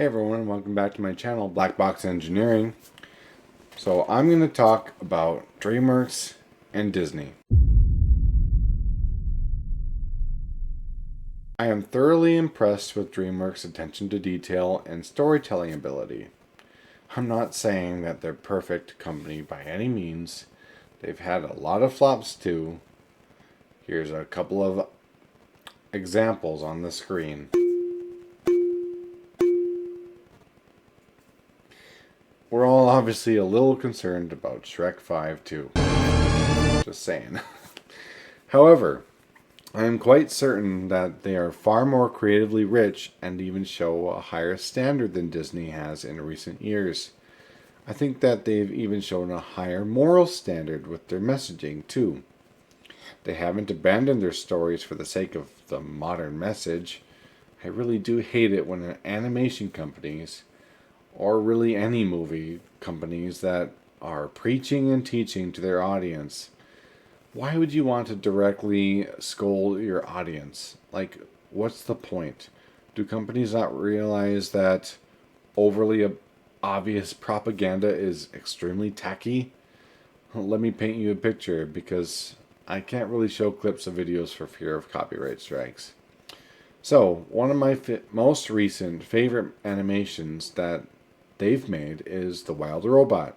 Hey everyone, welcome back to my channel, Black Box Engineering. So I'm going to talk about Dreamworks and Disney. I am thoroughly impressed with Dreamworks' attention to detail and storytelling ability. I'm not saying that they're perfect company by any means. They've had a lot of flops too. Here's a couple of examples on the screen. We're all obviously a little concerned about Shrek 5 too. Just saying. However, I am quite certain that they are far more creatively rich and even show a higher standard than Disney has in recent years. I think that they've even shown a higher moral standard with their messaging too. They haven't abandoned their stories for the sake of the modern message. I really do hate it when animation companies, or really any movie companies that are preaching and teaching to their audience. Why would you want to directly scold your audience? Like, what's the point? Do companies not realize that overly obvious propaganda is extremely tacky? Let me paint you a picture because I can't really show clips of videos for fear of copyright strikes. So, one of my most recent favorite animations that they've made is The Wild Robot.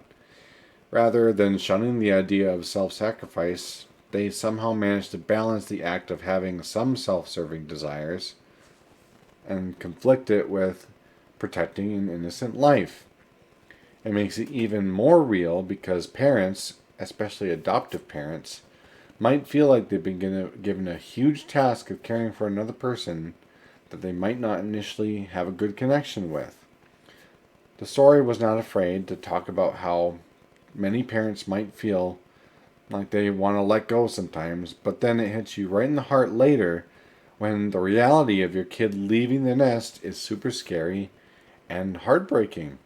Rather than shunning the idea of self-sacrifice, they somehow managed to balance the act of having some self-serving desires and conflict it with protecting an innocent life. It makes it even more real because parents, especially adoptive parents, might feel like they've been given a huge task of caring for another person that they might not initially have a good connection with. The story was not afraid to talk about how many parents might feel like they want to let go sometimes, but then it hits you right in the heart later when the reality of your kid leaving the nest is super scary and heartbreaking.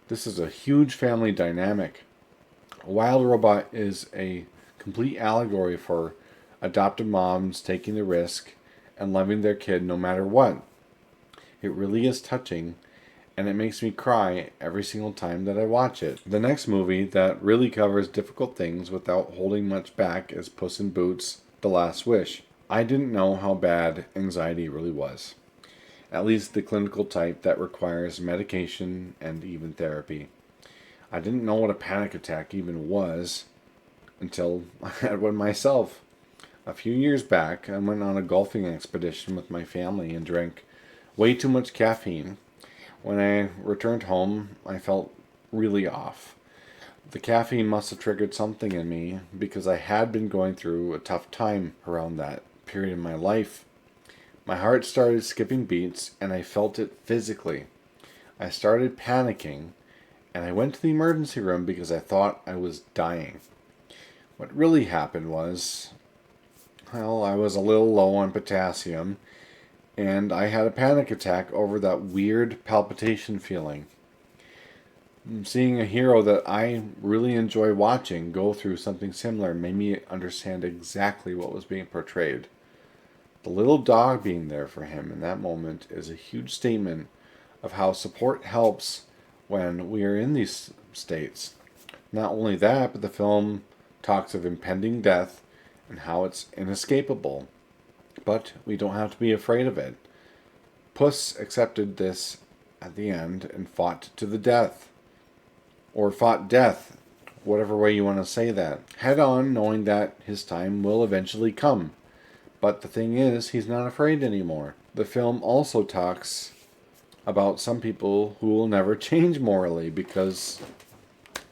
This is a huge family dynamic. Wild Robot is a complete allegory for adoptive moms taking the risk and loving their kid no matter what. It really is touching, and it makes me cry every single time that I watch it. The next movie that really covers difficult things without holding much back is Puss in Boots: The Last Wish. I didn't know how bad anxiety really was. At least the clinical type that requires medication and even therapy. I didn't know what a panic attack even was until I had one myself. A few years back, I went on a golfing expedition with my family and drank way too much caffeine. When I returned home, I felt really off. The caffeine must have triggered something in me because I had been going through a tough time around that period in my life. My heart started skipping beats and I felt it physically. I started panicking and I went to the emergency room because I thought I was dying. What really happened was, well, I was a little low on potassium and I had a panic attack over that weird palpitation feeling. Seeing a hero that I really enjoy watching go through something similar made me understand exactly what was being portrayed. The little dog being there for him in that moment is a huge statement of how support helps when we are in these states. Not only that, but the film talks of impending death and how it's inescapable. But we don't have to be afraid of it. Puss accepted this at the end and fought to the death. Or fought death, whatever way you want to say that. Head on, knowing that his time will eventually come. But the thing is, he's not afraid anymore. The film also talks about some people who will never change morally because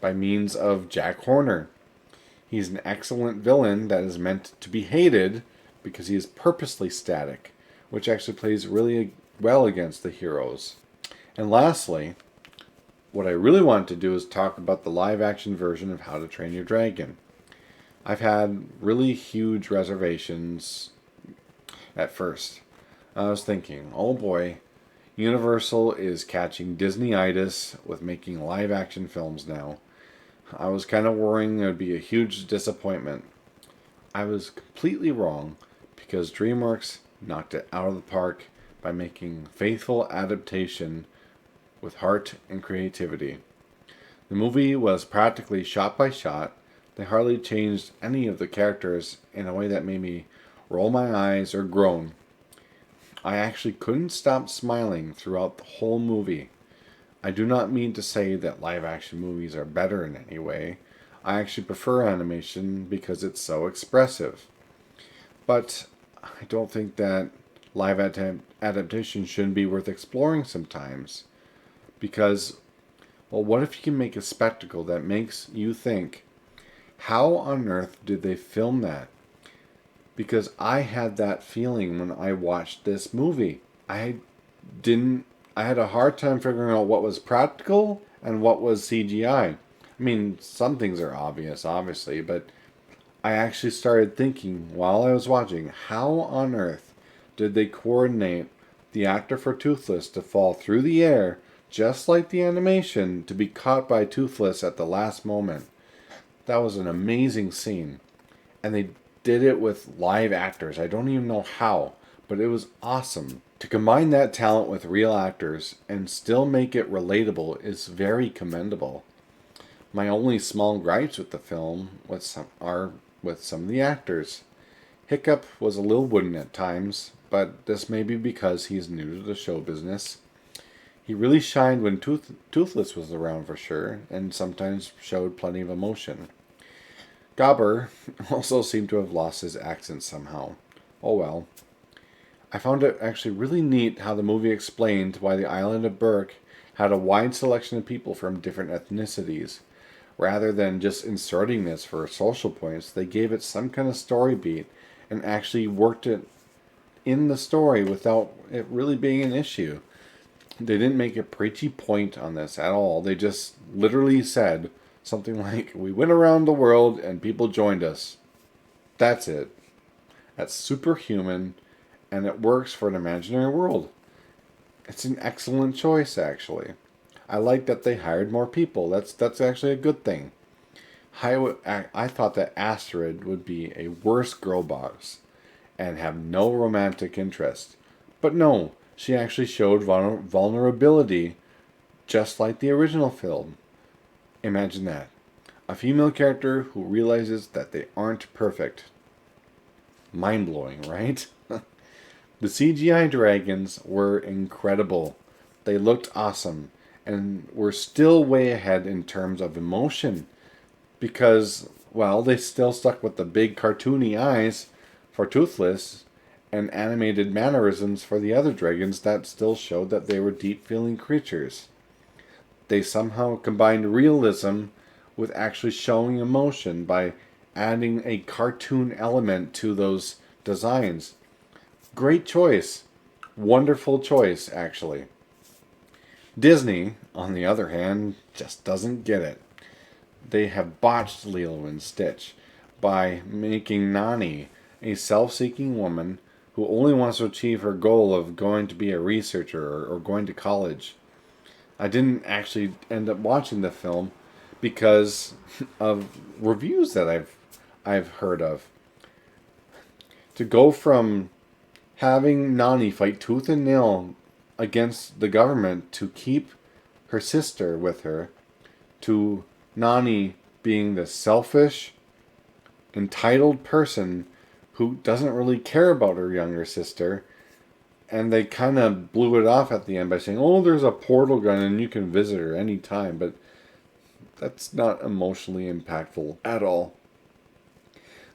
by means of Jack Horner. He's an excellent villain that is meant to be hated because he is purposely static, which actually plays really well against the heroes. And lastly, what I really want to do is talk about the live-action version of How to Train Your Dragon. I've had really huge reservations at first. I was thinking, oh boy, Universal is catching Disney-itis with making live-action films now. I was kind of worrying it would be a huge disappointment. I was completely wrong because DreamWorks knocked it out of the park by making faithful adaptation with heart and creativity. The movie was practically shot by shot. They hardly changed any of the characters in a way that made me roll my eyes or groan. I actually couldn't stop smiling throughout the whole movie. I do not mean to say that live action movies are better in any way. I actually prefer animation because it's so expressive. But I don't think that adaptation shouldn't be worth exploring sometimes. Because, well, what if you can make a spectacle that makes you think, how on earth did they film that? Because I had that feeling when I watched this movie. I had a hard time figuring out what was practical and what was CGI. I mean, some things are obvious, obviously, but I actually started thinking while I was watching, how on earth did they coordinate the actor for Toothless to fall through the air, just like the animation, to be caught by Toothless at the last moment? That was an amazing scene. And they did it with live actors. I don't even know how, but it was awesome. To combine that talent with real actors and still make it relatable is very commendable. My only small gripes with the film are with some of the actors. Hiccup was a little wooden at times, but this may be because he's new to the show business. He really shined when Toothless was around for sure, and sometimes showed plenty of emotion. Gobber also seemed to have lost his accent somehow. Oh well. I found it actually really neat how the movie explained why the island of Berk had a wide selection of people from different ethnicities. Rather than just inserting this for social points, they gave it some kind of story beat and actually worked it in the story without it really being an issue. They didn't make a preachy point on this at all. They just literally said something like, we went around the world and people joined us. That's it. That's superhuman, and it works for an imaginary world. It's an excellent choice, actually. I like that they hired more people. That's actually a good thing. I thought that Astrid would be a worse Girlboss and have no romantic interest. But no, she actually showed vulnerability just like the original film. Imagine that. A female character who realizes that they aren't perfect. Mind-blowing, right? The CGI dragons were incredible. They looked awesome and were still way ahead in terms of emotion because, well, they still stuck with the big cartoony eyes for Toothless and animated mannerisms for the other dragons that still showed that they were deep-feeling creatures. They somehow combined realism with actually showing emotion by adding a cartoon element to those designs. Great choice. Wonderful choice, actually. Disney, on the other hand, just doesn't get it. They have botched Lilo and Stitch by making Nani a self-seeking woman who only wants to achieve her goal of going to be a researcher or going to college. I didn't actually end up watching the film because of reviews that I've heard of. To go from having Nani fight tooth and nail against the government to keep her sister with her, to Nani being the selfish, entitled person who doesn't really care about her younger sister, and they kind of blew it off at the end by saying, oh, there's a portal gun and you can visit her anytime, but that's not emotionally impactful at all.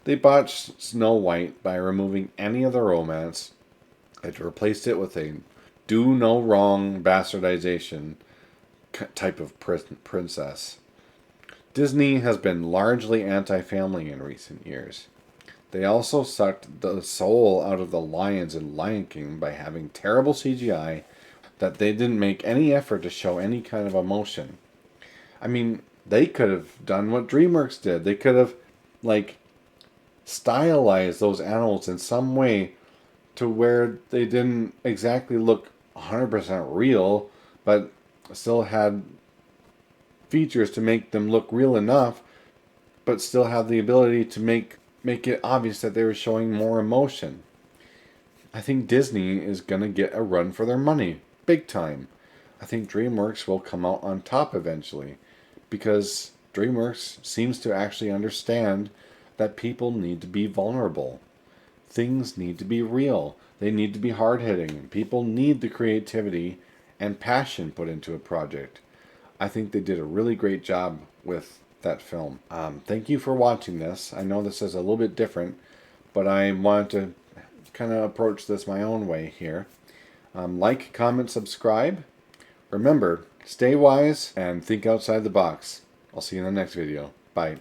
They botched Snow White by removing any of the romance and replaced it with a do no wrong bastardization type of princess. Disney has been largely anti-family in recent years. They also sucked the soul out of the lions in Lion King by having terrible CGI that they didn't make any effort to show any kind of emotion. I mean, they could have done what Dreamworks did. They could have, stylized those animals in some way to where they didn't exactly look 100% real, but still had features to make them look real enough, but still have the ability to make it obvious that they were showing more emotion. I think Disney is going to get a run for their money. Big time. I think Dreamworks will come out on top eventually, because Dreamworks seems to actually understand that people need to be vulnerable. Things need to be real. They need to be hard-hitting. People need the creativity and passion put into a project. I think they did a really great job with that film. Thank you for watching this. I know this is a little bit different, but I wanted to kind of approach this my own way here. Like, comment, subscribe. Remember, stay wise and think outside the box. I'll see you in the next video. Bye.